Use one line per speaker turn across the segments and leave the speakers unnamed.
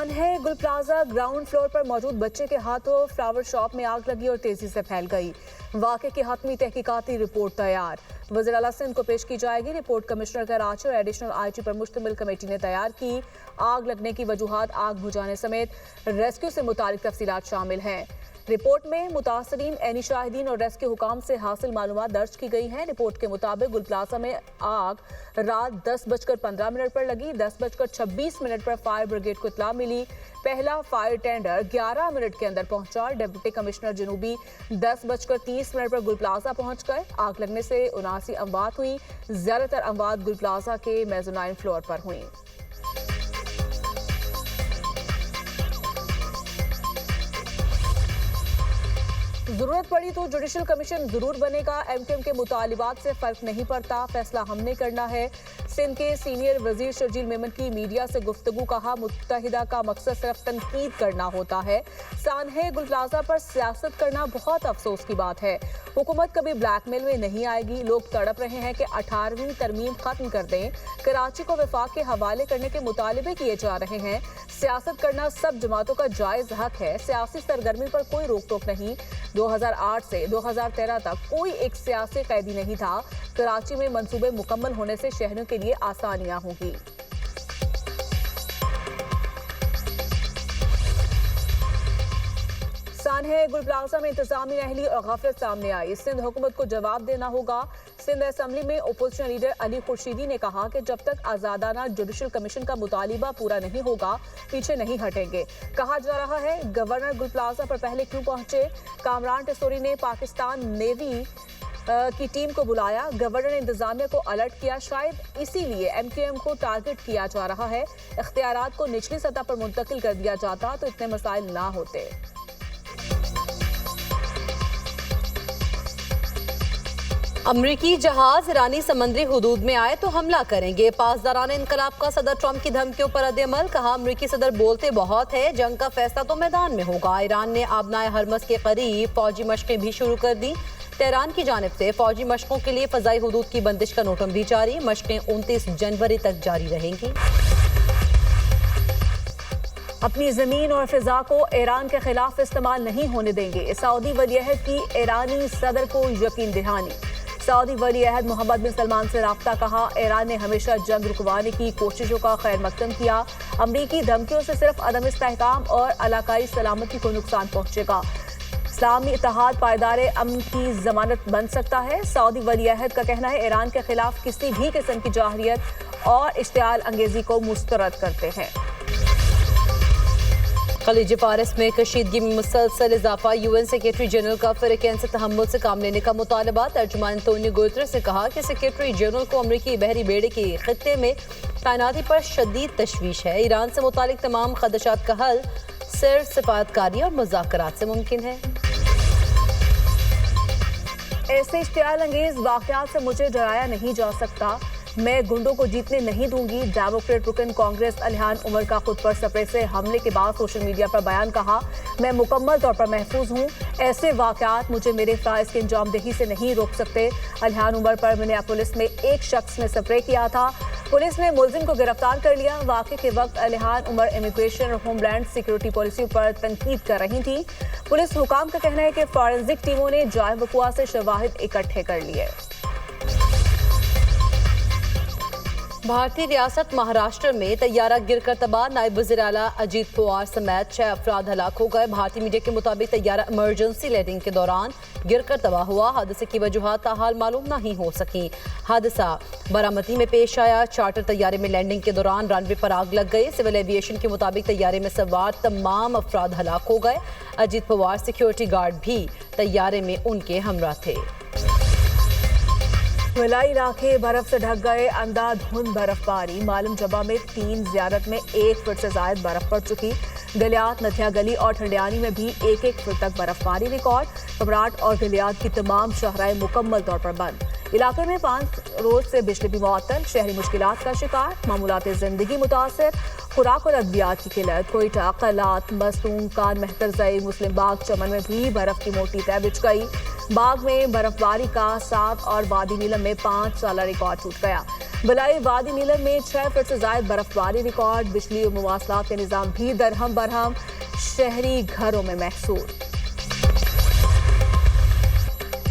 सानहे गुल plaza ground floor पर मौजूद बच्चे के हाथों फ्लावर शॉप में आग लगी और तेजी से फैल गई। वाक़े की हतमी तहकीकाती रिपोर्ट तैयार, वज़ीर आला सिंध को पेश की जाएगी। रिपोर्ट कमिश्नर कराची और एडिशनल आईजी पर मुश्तमिल कमेटी ने तैयार की। आग लगने की वजूहात, आग बुझाने समेत रेस्क्यू से मुतालिक तफसीलात शामिल हैं। रिपोर्ट में मुतासरीन, ऐनी शाहिदीन और रेस्क्यू हुकाम से हासिल मालूमात दर्ज की गई हैं। रिपोर्ट के मुताबिक गुल प्लाजा में आग रात 10:15 पर लगी। 10:26 पर फायर ब्रिगेड को इत्तला मिली। पहला फायर टेंडर 11 मिनट के अंदर पहुंचा। डिप्टी कमिश्नर जनूबी 10:30 पर गुल प्लाजा पहुंच गए। आग लगने से 79 अमवात हुई। ज्यादातर अमवात गुल प्लाजा के मेज़ोनाइन फ्लोर पर हुई। जरूरत पड़ी तो जुडिशल कमीशन जरूर बनेगा। एमक्यूएम के मुतालिबात से फर्क नहीं पड़ता, फैसला हमने करना है। सिंध के सीनियर वजीर शर्जील मेमन की मीडिया से गुफ्तगू, कहा मुत्तहिदा का मकसद सिर्फ तनकीद करना होता है। सानहे गुल प्लाजा पर सियासत करना बहुत अफसोस की बात है। हुकूमत कभी ब्लैकमेल में नहीं आएगी। लोग तड़प रहे हैं कि 18वीं तरमीम खत्म कर दें। कराची को वफाक के हवाले करने के मुतालबे किए जा रहे हैं। सियासत करना सब जमातों का जायज हक है। सियासी सरगर्मी पर कोई रोक टोक नहीं। 2008 से 2013 तक कोई एक सियासी कैदी नहीं था। कराची में मंसूबे मुकम्मल होने से शहरों के लिए आसानियां होंगी। सानहे गुल प्लाजा में इंतजामी अहली और गफलत सामने आई। सिंध हुकूमत को जवाब देना होगा। सिंध असेंबली में ओपोजिशन लीडर अली खुर्शीदी ने कहा कि जब तक आजादाना जुडिशल कमीशन का मुतालिबा पूरा नहीं होगा, पीछे नहीं हटेंगे। कहा जा रहा है गवर्नर गुल प्लाजा पर पहले क्यों पहुंचे। कामरान टेसोरी ने पाकिस्तान नेवी की टीम को बुलाया। गवर्नर ने इंतजामिया को अलर्ट किया। शायद इसीलिए एमक्यूएम को टारगेट किया जा रहा है। इख्तियारात को निचली सतह पर मुंतकिल कर दिया जाता तो इतने मसाइल ना होते।
अमरीकी जहाज ईरानी समंदरी हुदूद में आए तो हमला करेंगे। पासदारान इनकलाब का सदर ट्रंप की धमकियों पर रद्द-ए-अमल, कहा अमरीकी सदर बोलते बहुत है, जंग का फैसला तो मैदान में होगा। ईरान ने आबनाए हरमस के करीब फौजी मशकें भी शुरू कर दी। तेहरान की जानिब से फौजी मशकों के लिए फजाई हुदूद की बंदिश का नोटम भी जारी। मशकें 29 जनवरी तक जारी रहेंगी।
अपनी जमीन और फिजा को ईरान के खिलाफ इस्तेमाल नहीं होने देंगे। सऊदी वलीअहद की ईरानी सदर को यकीन दहानी। सऊदी वलीअहद मोहम्मद बिन सलमान से राब्ता, कहा ईरान ने हमेशा जंग रुकवाने की कोशिशों का खैर मकदम किया। अमरीकी धमकियों से सिर्फ अदम इस्तेहकाम और इलाकाई सलामती को नुकसान पहुंचेगा। इस्लामी इत्तेहाद पायदार अमन की जमानत बन सकता है। सऊदी वलीअहद का कहना है ईरान के खिलाफ किसी भी किस्म की जाहिरियत और इश्तियाल अंगेजी को मुस्तरद करते हैं।
खलीज फारिस में कशीदगी में मुसलसल इजाफा। यूएन सेक्रेटरी जनरल का फ़िरक़ैन से तहम्मुल से काम लेने का मुतालबा। तर्जुमान एंटोनियो गुतेरेस ने कहा कि सेक्रेटरी जनरल को अमरीकी बहरी बेड़े के खित्ते में तैनाती पर शदीद तशवीश है। ईरान से मुतालिक तमाम खदशात का हल सिर्फ सिफारतकारी और मुज़ाकरात से मुमकिन है।
ऐसे इश्तियाल अंगेज वाक़यात से मुझे डराया नहीं जा सकता। मैं गुंडों को जीतने नहीं दूंगी। डेमोक्रेट रुकन कांग्रेस अलिहान उमर का खुद पर सपरे से हमले के बाद सोशल मीडिया पर बयान, कहा मैं मुकम्मल तौर पर महफूज हूँ। ऐसे वाक़यात मुझे मेरे फ़राइज़ की अंजामदेही से नहीं रोक सकते। अलिहान उमर पर मिनियापोलिस में एक शख्स ने स्प्रे किया था। पुलिस ने मुलजिम को गिरफ्तार कर लिया। वाक़े के वक्त अलिहान उमर इमिग्रेशन और होमलैंड सिक्योरिटी पॉलिसी पर तनकीद कर रही थी। पुलिस हुकाम का कहना है कि फॉरेंसिक टीमों ने जाए वक़ुआ से शवाहिद इकट्ठे कर लिए।
भारतीय रियासत महाराष्ट्र में तैयारा गिरकर तबाह। नायब वज़ीर आला अजीत पवार समेत 6 अफराद हलाक हो गए। भारतीय मीडिया के मुताबिक तैयारा इमरजेंसी लैंडिंग के दौरान गिरकर तबाह हुआ। हादसे की वजूहात ताहाल मालूम नहीं हो सकी। हादसा बारामती में पेश आया। चार्टर तैयारे में लैंडिंग के दौरान रनवे पर आग लग गई। सिविल एविएशन के मुताबिक तैयारे में सवार तमाम अफराद हलाक हो गए। अजीत पवार सिक्योरिटी गार्ड भी तैयारे में उनके हमरा थे।
वलाई इलाके बर्फ से ढक गए। अंधाधुंध बर्फबारी। मालूम जबा में 3 ज़ियारत में 1 फुट से ज़ायद बर्फ पड़ चुकी। गलियात, नथिया गली और ठंडियानी में भी 1-1 फुट तक बर्फबारी रिकॉर्ड। कमराट और गलियात की तमाम शहराएं मुकम्मल तौर पर बंद। इलाके में 5 रोज से बिजली भी मुअत्तल, शहरी मुश्किलात का शिकार, मामूलाती जिंदगी मुतासर, खुराक और अद्वियात की किल्लत। कोयटा, कलात, मस्तूम, कान, महतरजई, मुस्लिम बाग, चमन में भी बर्फ की मोटी तह बिछ गई। बाग में बर्फबारी का 7 और वादी नीलम में 5 साला रिकॉर्ड टूट गया। बलाई वादी नीलम में 6 फीट से ज्यादा बर्फबारी रिकॉर्ड। बिजली और मवासलात के निजाम भी दरहम बरहम, शहरी घरों में महसूर।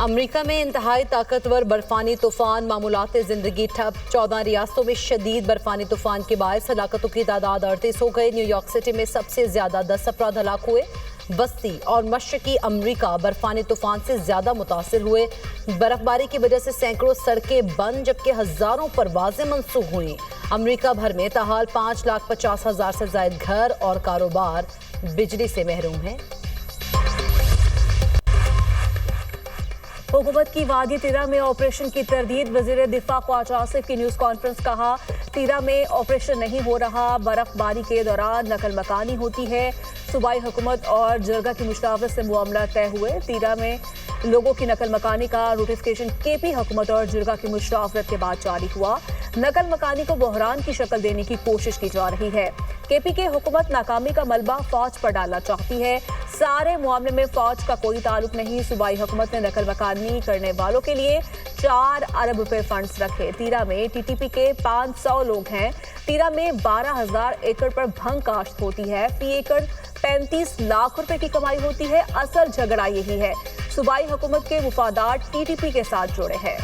अमेरिका में इंतहाई ताकतवर बर्फानी तूफान, मामूलाती जिंदगी ठप। 14 रियासतों में शदीद बर्फानी तूफान के बायस हलाकतों की तादाद 38 हो गई। न्यूयॉर्क सिटी में सबसे ज्यादा 10 अफराद हलाक हुए। बस्ती और मशरकी अमेरिका बर्फानी तूफान से ज्यादा मुतासिर हुए। बर्फबारी की वजह से सैकड़ों सड़कें बंद, जबकि हजारों परवाजें मंसूख हुई। अमेरिका भर में ताहाल 5,50,000 से ज्यादा घर और कारोबार बिजली से महरूम हैं।
हुकूमत की वादी तिरा में ऑपरेशन की तरदीद। वजीर दिफा ख्वाजा आसिफ की न्यूज कॉन्फ्रेंस। कहा, तिरा में ऑपरेशन नहीं हो रहा, बर्फबारी के दौरान नकल मकानी होती है। सूबाई हुकूमत और जरगा की मुशावरत से मामला तय हुए। तिरा में लोगों की नकल मकानी का नोटिफिकेशन केपी हुकूमत और जरगा की मुशावरत के बाद जारी हुआ। नकल मकानी को बहरान की शक्ल देने की कोशिश की जा रही है। केपी के हुकूमत नाकामी का मलबा फौज पर डालना चाहती है। सारे मामले में फौज का कोई ताल्लुक नहीं। सूबाई हुकूमत ने नकल मकानी करने वालों के लिए 4 अरब रुपए फंड्स रखे। तिरा में टीटीपी के 500 लोग हैं। तिरा में 12,000 एकड़ पर भंग काश्त होती है। फी एकड़ 35 लाख रुपए की कमाई होती है। असल झगड़ा यही है। सूबाई हुकूमत के मुफादात टीटीपी के साथ जुड़े हैं।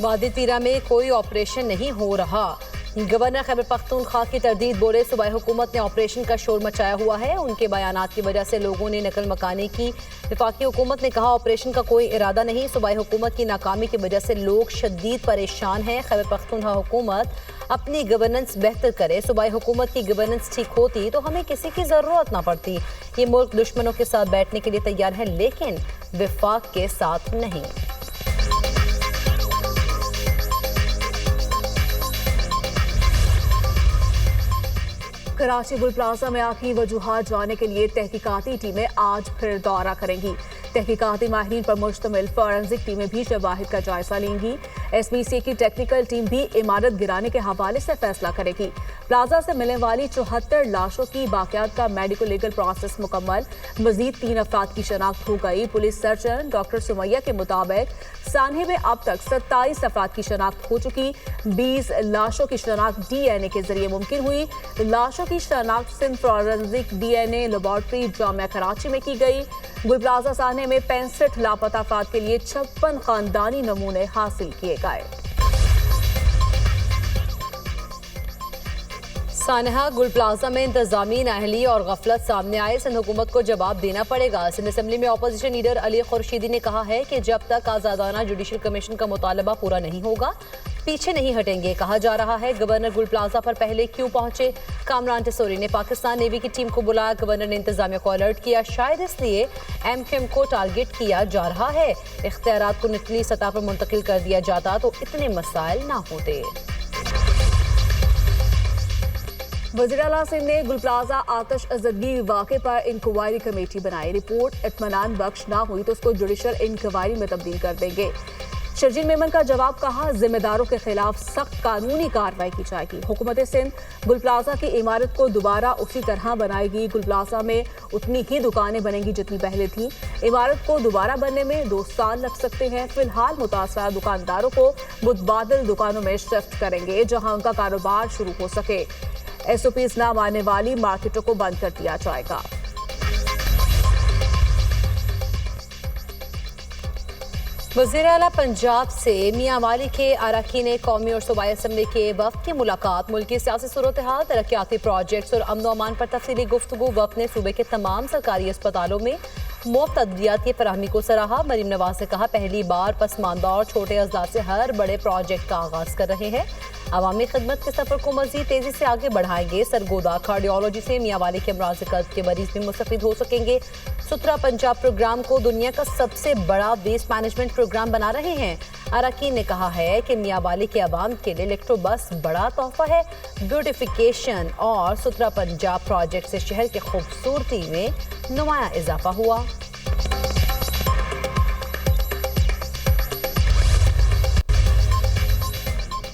वादी तिरा में कोई ऑपरेशन नहीं हो रहा। गवर्नर खैबर पख्तूनख्वा की तरदीद बोले, सूबाई हुकूमत ने ऑपरेशन का शोर मचाया हुआ है। उनके बयानात की वजह से लोगों ने नकल मकानी की। वफाकी हुकूमत ने कहा, ऑपरेशन का कोई इरादा नहीं। सूबाई हुकूमत की नाकामी की वजह से लोग शदीद परेशान हैं। खैबर पख्तूनख्वा हुकूमत अपनी गवर्नेंस बेहतर करे। सूबाई हुकूमत की गवर्नेंस ठीक होती तो हमें किसी की ज़रूरत ना पड़ती। ये मुल्क दुश्मनों के साथ बैठने के लिए तैयार है, लेकिन वफाक के साथ नहीं।
कराची गुल प्लाजा में आखिरी वजूहात जानने के लिए तहकीकाती टीमें आज फिर दौरा करेंगी। तहकीकाती माहिरीन पर मुश्तमिल फॉरेंसिक टीमें भी शवाहिद का जायजा लेंगी। SBC की टेक्निकल टीम भी इमारत गिराने के हवाले से फैसला करेगी। प्लाजा से मिलने वाली 74 लाशों की बाकियात का मेडिकल लीगल प्रोसेस मुकम्मल। मजीद 3 अफराद की शनाख्त हो गई। पुलिस सर्जन डॉक्टर सुमैया के मुताबिक सान्हे में अब तक 27 अफराद की शनाख्त हो चुकी। 20 लाशों की शनाख्त DNA के जरिए मुमकिन हुई। लाशों की शनाख्त Sindh forensic DNA laboratory Jamia Karachi में की गई। गुल प्लाजा सान्हे में 65 लापता अफराद के लिए 56 खानदानी नमूने हासिल किए गए।
सानहा गुल प्लाजा में इंतजामी नाअहली और गफलत सामने आए। सिंध हुकूमत को जवाब देना पड़ेगा। सिंध असम्बली में अपोजिशन लीडर अली खुर्शीदी ने कहा है कि जब तक आज़ादाना जुडिशल कमीशन का मुतालबा पूरा नहीं होगा, पीछे नहीं हटेंगे। कहा जा रहा है, गवर्नर गुल प्लाजा पर पहले क्यों पहुंचे? कामरान टिसोरी ने पाकिस्तान नेवी की टीम को बुलाया। गवर्नर ने इंतजामिया को अलर्ट किया, शायद इसलिए MQM को टारगेट किया जा रहा है। इख्तियारात को निचली सतह पर मुंतकिल कर दिया जाता तो इतने मसाइल ना होते।
वज़ीर आला सिंध ने गुल प्लाजा आतिश अज़दगी वाक़े पर इंक्वायरी कमेटी बनाई। रिपोर्ट इत्मीनान बख्श ना हुई तो उसको जुडिशल इंक्वायरी में तब्दील कर देंगे। शर्जील मेमन का जवाब। कहा, जिम्मेदारों के खिलाफ सख्त कानूनी कार्रवाई की जाएगी। हुकूमत सिंध गुल प्लाजा की इमारत को दोबारा उसी तरह बनाएगी। गुल प्लाजा में उतनी ही दुकानें बनेंगी जितनी पहले थी। इमारत को दोबारा बनने में 2 साल लग सकते हैं। फिलहाल मुतासरा दुकानदारों को मुतबादिल दुकानों में शिफ्ट करेंगे, जहां उनका कारोबार शुरू हो सके। SOPs ना मानने वाली मार्केटों को बंद कर दिया जाएगा।
वज़ीर आला पंजाब से मियां वाली के अरकान कौमी और सूबाई असम्बली के वफ़द की मुलाकात। मुल्की सियासी सूरत हाल, तरक्याती प्रोजेक्ट्स और अमन व अमान पर तफसीली गुफ्तगू। वफ़द ने सूबे के तमाम सरकारी अस्पतालों में मुफ्त अद्वियात की फराहमी को सराहा। मरीम नवाज ने कहा, पहली बार पसमानदा और छोटे अजला से हर बड़े प्रोजेक्ट का आगाज कर रहे हैं। अवामी खिदमत के सफर को मजीद तेजी से आगे बढ़ाएंगे। सरगोदा कार्डियोलॉजी से मियांवाली के अमराज कल्ब के मरीज भी मुस्तफिद हो सकेंगे। सुथरा पंजाब प्रोग्राम को दुनिया का सबसे बड़ा वेस्ट मैनेजमेंट प्रोग्राम बना रहे हैं। अरकान ने कहा है कि मियांवाली के अवाम के लिए इलेक्ट्रो बस बड़ा तोहफा है। ब्यूटिफिकेशन और सुथरा पंजाब प्रोजेक्ट से शहर की खूबसूरती में नुमाया इजाफा हुआ।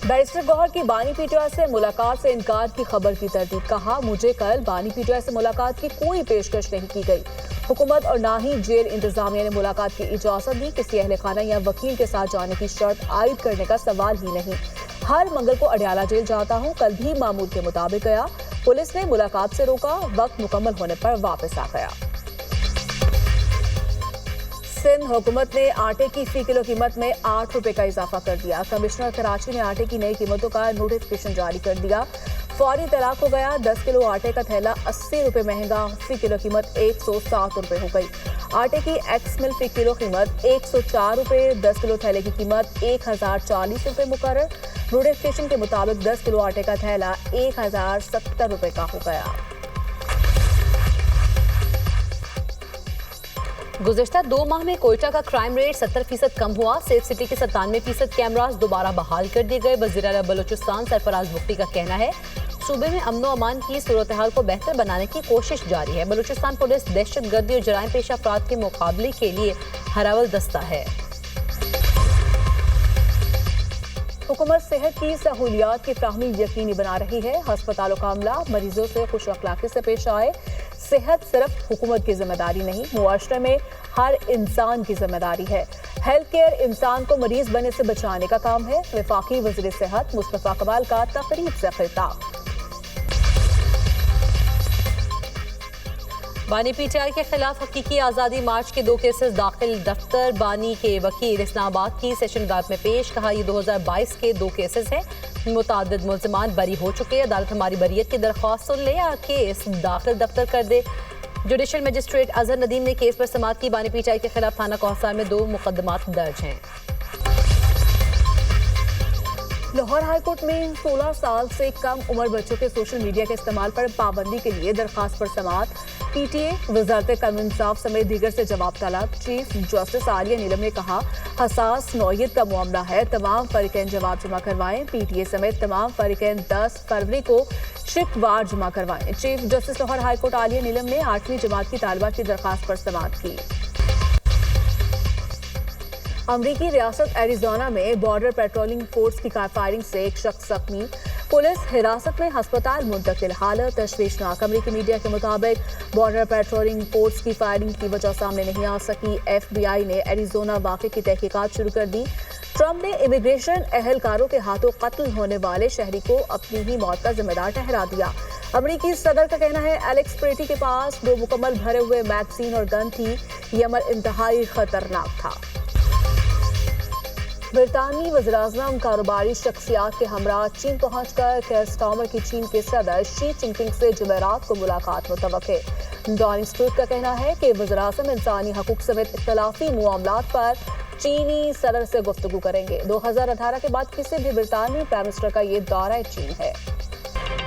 बैरिस्टर गौहर की बानी पीटीआई से मुलाकात से इनकार की खबर की तरदीद। कहा, मुझे कल बानी पीटीआई से मुलाकात की कोई पेशकश नहीं की गई। हुकूमत और ना ही जेल इंतजामिया ने मुलाकात की इजाजत दी। किसी अहल खाना या वकील के साथ जाने की शर्त आयद करने का सवाल ही नहीं। हर मंगल को अडयाला जेल जाता हूँ। कल भी मामूल के मुताबिक गया। पुलिस ने मुलाकात से रोका। वक्त मुकम्मल होने पर वापस आ गया। सिंध हुकूमत ने आटे की फी किलो कीमत में 8 रुपए का इजाफा कर दिया। कमिश्नर कराची ने आटे की नई कीमतों का नोटिफिकेशन जारी कर दिया। फौरी तलाक हो गया। 10 किलो आटे का थैला 80 रुपए महंगा। फी किलो कीमत 107 रुपए हो गई। आटे की एक्स मिल फी किलो कीमत 104 रुपए। 10 किलो थैले की कीमत 1040 रुपए मुकर्रर। नोटिफिकेशन के मुताबिक 10 किलो आटे का थैला 1070 रुपए का हो गया।
गुज़िश्ता 2 माह में कोयटा का क्राइम रेट 70% कम हुआ। सेफ सिटी के 97% कैमरास दोबारा बहाल कर दिए गए। वज़ीर आला बलूचिस्तान सरफराज बुख्ती का कहना है, सूबे में अमन व अमान की सूरत हाल को बेहतर बनाने की कोशिश जारी है। बलूचिस्तान पुलिस दहशत गर्दी और जराइम पेश अफराद के मुकाबले के लिए हरावल दस्ता है।
हुकूमत सेहत की सहूलियात की फ्राहमी यकीनी बना रही है। हस्पतालों का अमला मरीजों से खुश अखलाकी से पेश आए। सेहत सिर्फ हुकूमत की जिम्मेदारी नहीं, मुआशरे में हर इंसान की जिम्मेदारी है। हेल्थ केयर इंसान को मरीज बनने से बचाने का काम है। वफाकी वज़ीर सेहत मुस्तफा कमाल का तकरीब से खिताब।
बानी पीटीआई के खिलाफ हकीकी आज़ादी मार्च के 2 केसेस दाखिल। दफ्तर बानी के वकील इस्लामाबाद की सेशन अदालत में पेश। कहा, ये 2022 के 2 केसेस हैं। मुतादिद मुल्ज़िमान बरी हो चुके। अदालत हमारी बरीयत की दरख्वास्त सुन ले या केस दाखिल दफ्तर कर दे। जुडिशल मजिस्ट्रेट अजहर नदीम ने केस पर समाअत की। बानी पीटीआई के खिलाफ थाना कौसार में 2 मुकदमात दर्ज हैं।
लाहौर हाईकोर्ट में 16 साल से कम उम्र बच्चों के सोशल मीडिया के इस्तेमाल पर पाबंदी के लिए दरखास्त पर समाअत। पीटीए, वजारत कानून इंसाफ समेत दीगर से जवाब तलब। चीफ जस्टिस आलिया नीलम ने कहा, हसास नौयत का मामला है, तमाम फरीकैन जवाब जमा करवाएं। पीटीए समेत तमाम फरीकैन 10 फरवरी को शिकवार जमा करवाएं। Chief justice Lahore high court Aalia Neelam ने 8वीं जमात की तालिबा की दरखास्त पर समाअत की। अमरीकी रियासत एरिजोना में बॉर्डर पेट्रोलिंग फोर्स की कार फायरिंग से एक शख्स जख्मी। पुलिस हिरासत में हस्पताल मुंतकिल। हालत तशवीशनाक। अमरीकी मीडिया के मुताबिक बॉर्डर पेट्रोलिंग फोर्स की फायरिंग की वजह सामने नहीं आ सकी। FBI ने एरिजोना वाक़े की तहकीकात शुरू कर दी। ट्रंप ने इमिग्रेशन एहलकारों के हाथों कत्ल होने वाले शहरी को अपनी ही मौत का जिम्मेदार ठहरा दिया। अमरीकी सदर का कहना है, एलेक्स प्रेटी के पास 2 मुकम्मल भरे हुए मैगजीन और गन थी। ये अमल इंतहाई खतरनाक था। ब्रितानी वज़ीर-ए-आज़म कारोबारी शख्सियात के हमरा चीन पहुंचकर केयर स्टार्मर की चीन के सदर शी जिनपिंग से जुमेरात को मुलाकात मुतवक्के। डॉनिंग स्ट्रीट का कहना है कि वज़ीर-ए-आज़म इंसानी हकूक समेत इख्तलाफी मामलात पर चीनी सदर से गुफ्तगू करेंगे। 2018 के बाद किसी भी ब्रितानी प्राइम मिनिस्टर का ये दौरा चीन है।